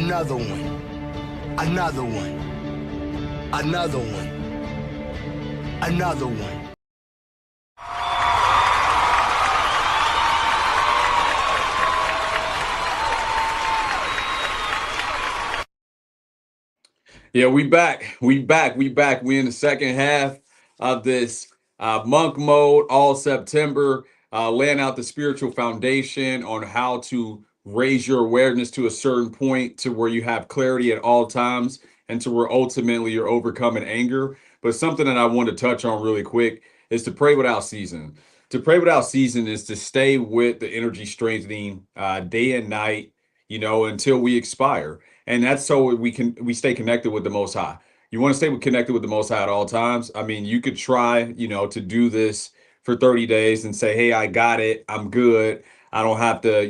Another one. Another one. Another one. Another one. Yeah, we back. We back. We back. We in the second half of this monk mode all September, laying out the spiritual foundation on how to raise your awareness to a certain point to where you have clarity at all times and to where ultimately you're overcoming anger. But something that I want to touch on really quick is to pray without season. To pray without season is to stay with the energy strengthening day and night, until we expire, and that's so we stay connected with the Most High. You want to stay connected with the Most High at all times. I mean, you could try, to do this for 30 days and say, "Hey, I got it. I'm good. I don't have to,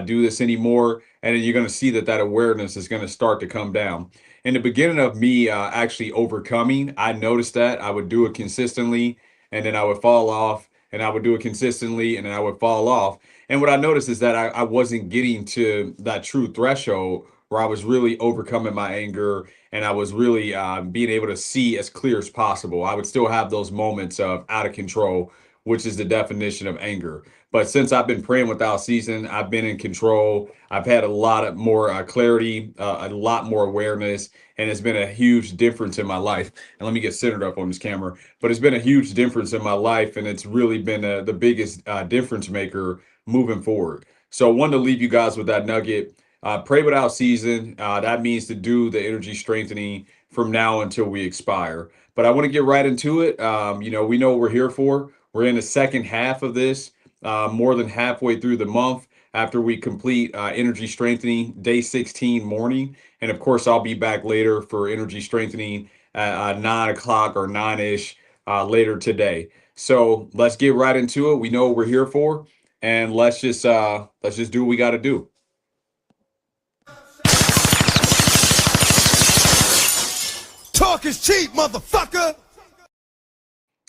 do this anymore." And then you're going to see that awareness is going to start to come down. In the beginning of me actually overcoming, I noticed that I would do it consistently, and then I would fall off, and I would do it consistently, and then I would fall off. And what I noticed is that I wasn't getting to that true threshold where I was really overcoming my anger and I was really being able to see as clear as possible. I would still have those moments of out of control, which is the definition of anger. But since I've been praying without season, I've been in control. I've had a lot of more clarity, a lot more awareness, and it's been a huge difference in my life. And let me get centered up on this camera. But it's been a huge difference in my life, and it's really been the biggest difference maker moving forward. So I wanted to leave you guys with that nugget. Pray without season. That means to do the energy strengthening from now until we expire. But I want to get right into it. We know what we're here for. We're in the second half of this, more than halfway through the month after we complete energy strengthening day 16 morning. And of course, I'll be back later for energy strengthening at 9 o'clock or 9-ish later today. So let's get right into it. We know what we're here for, and let's just do what we got to do. Talk is cheap, motherfucker!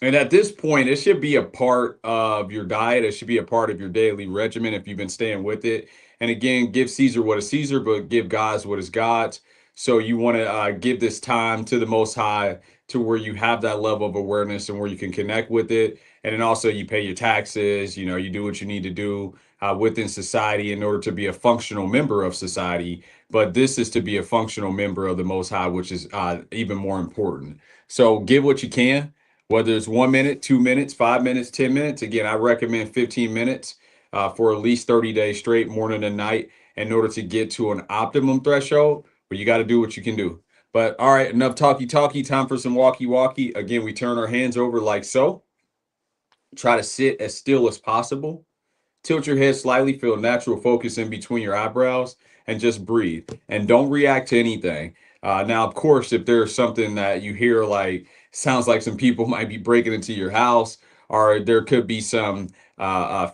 And at this point, it should be a part of your diet. It should be a part of your daily regimen if you've been staying with it. And again, give Caesar what is Caesar, but give God's what is God's. So you want to give this time to the Most High to where you have that level of awareness and where you can connect with it. And then also you pay your taxes, you do what you need to do within society in order to be a functional member of society. But this is to be a functional member of the Most High, which is even more important. So give what you can, whether it's 1 minute, 2 minutes, 5 minutes, 10 minutes. Again, I recommend 15 minutes for at least 30 days straight, morning and night, in order to get to an optimum threshold. But you got to do what you can do. But all right, enough talky talky. Time for some walkie walkie. Again, we turn our hands over like so. Try to sit as still as possible. Tilt your head slightly, feel natural focus in between your eyebrows, and just breathe. And don't react to anything. Now, of course, if there's something that you hear like sounds like some people might be breaking into your house, or there could be some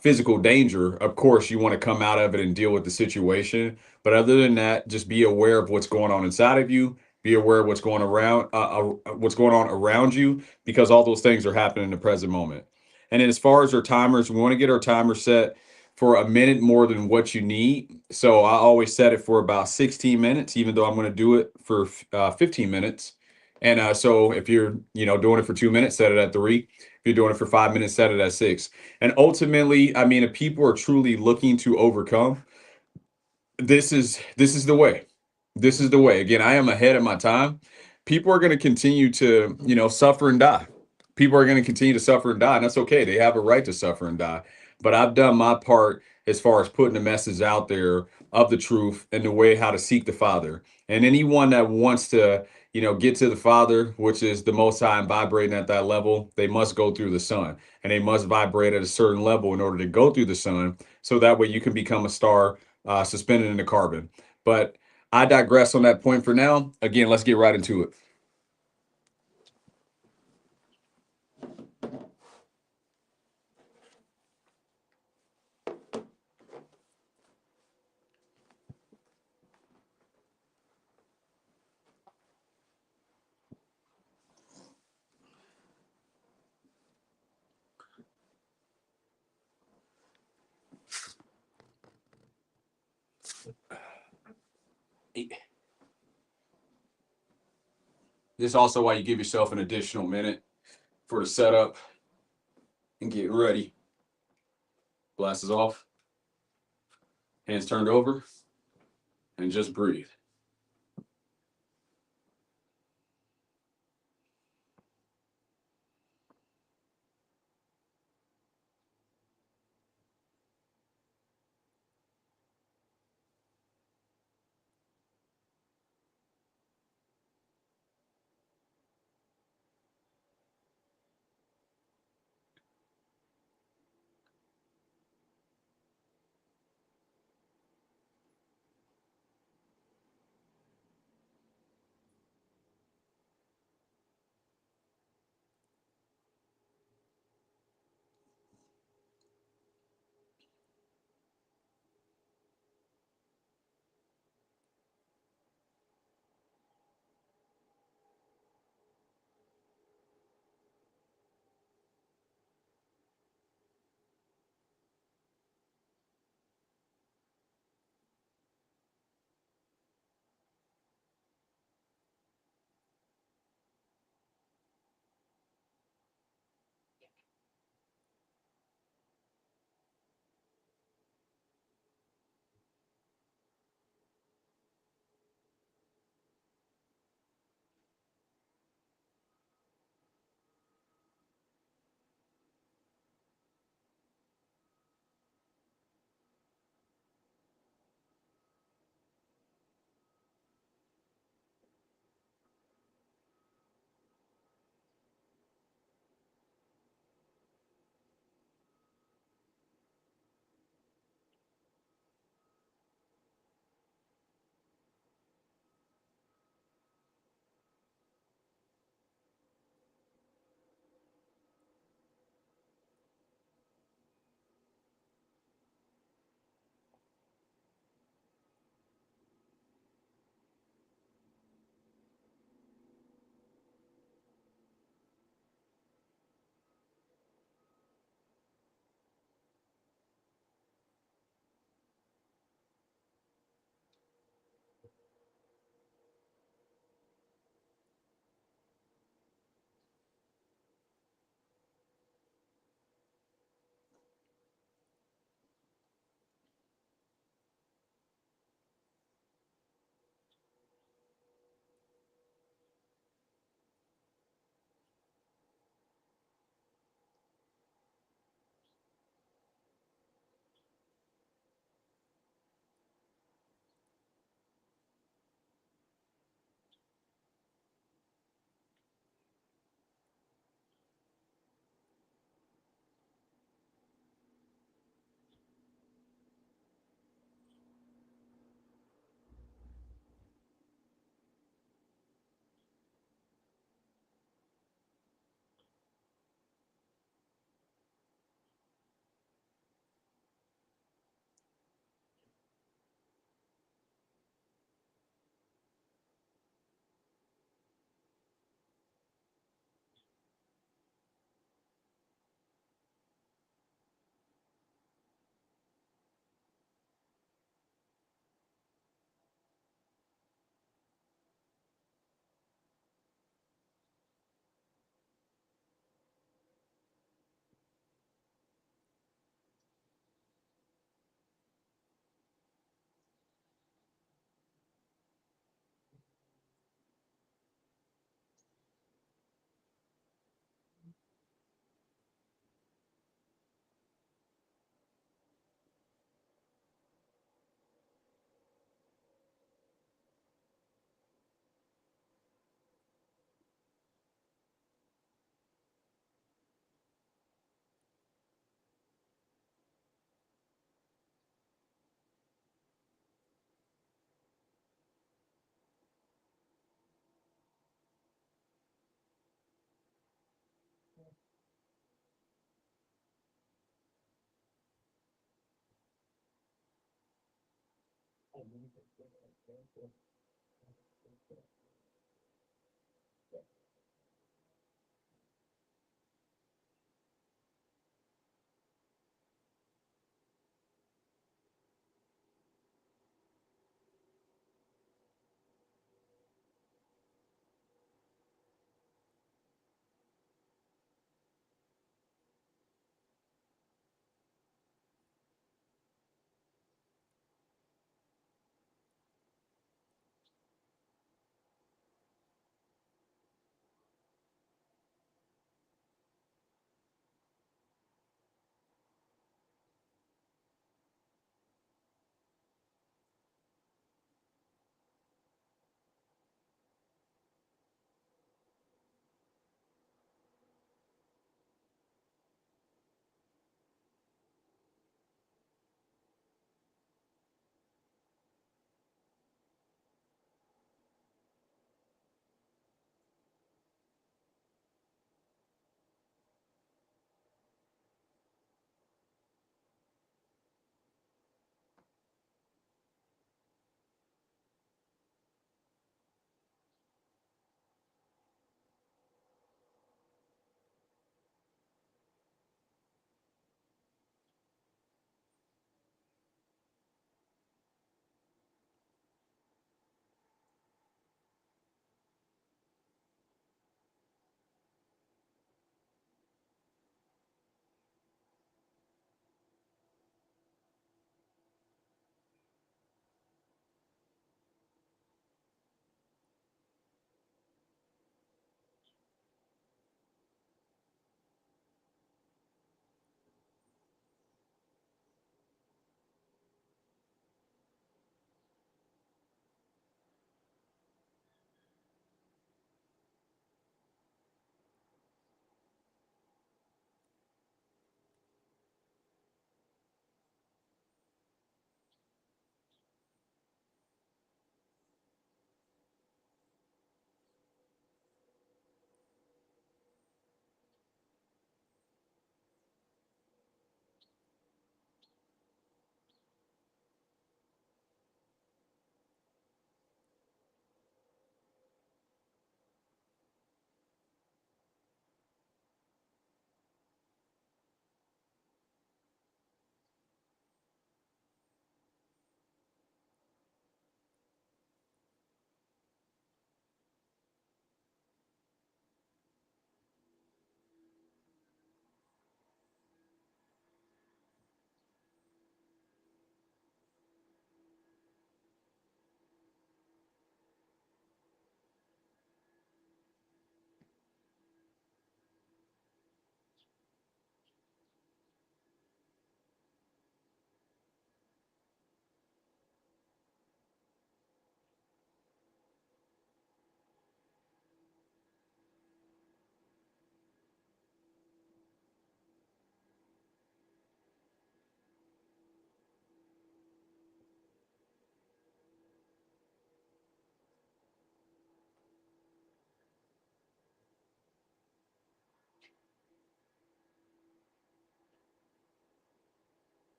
physical danger, of course, you want to come out of it and deal with the situation. But other than that, just be aware of what's going on inside of you. Be aware of what's going on around you, because all those things are happening in the present moment. And then as far as our timers, we want to get our timer set for a minute more than what you need. So I always set it for about 16 minutes, even though I'm going to do it for 15 minutes. And so if you're, doing it for 2 minutes, set it at 3. If you're doing it for 5 minutes, set it at 6. And ultimately, I mean, if people are truly looking to overcome, this is the way. This is the way. Again, I am ahead of my time. People are going to continue to, suffer and die. People are going to continue to suffer and die, and that's okay. They have a right to suffer and die. But I've done my part as far as putting the message out there of the truth and the way how to seek the Father. And anyone that wants to, get to the Father, which is the Most High, and vibrating at that level, they must go through the Son, and they must vibrate at a certain level in order to go through the Sun, so that way you can become a star suspended in the carbon. But I digress on that point for now. Again, let's get right into it. This is also why you give yourself an additional minute for the setup and get ready. Glasses off, hands turned over, and just breathe.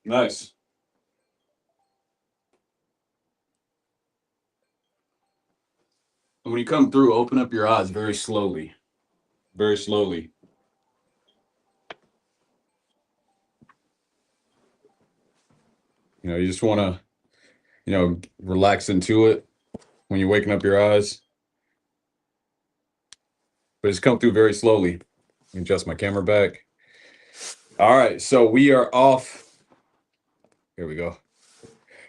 Nice. When you come through, open up your eyes very slowly. Very slowly. You just want to, relax into it when you're waking up your eyes. But just come through very slowly. Adjust my camera back. All right, so we are off. Here we go.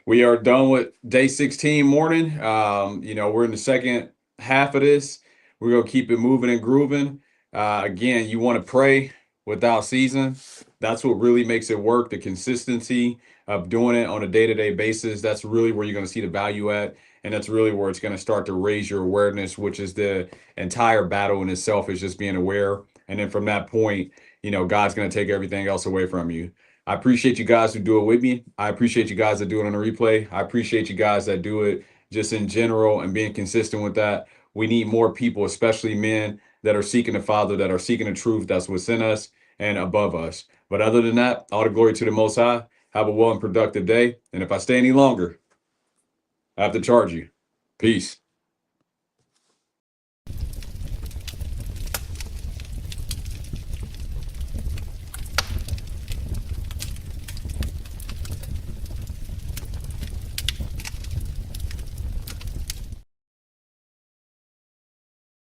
We are done with day 16 morning. We're in the second half of this. We're going to keep it moving and grooving. Again, you want to pray without season. That's what really makes it work. The consistency of doing it on a day-to-day basis. That's really where you're going to see the value at. And that's really where it's going to start to raise your awareness, which is the entire battle in itself, is just being aware. And then from that point, God's going to take everything else away from you. I appreciate you guys who do it with me. I appreciate you guys that do it on the replay. I appreciate you guys that do it just in general and being consistent with that. We need more people, especially men, that are seeking the Father, that are seeking the truth that's within us and above us. But other than that, all the glory to the Most High. Have a well and productive day. And if I stay any longer, I have to charge you. Peace.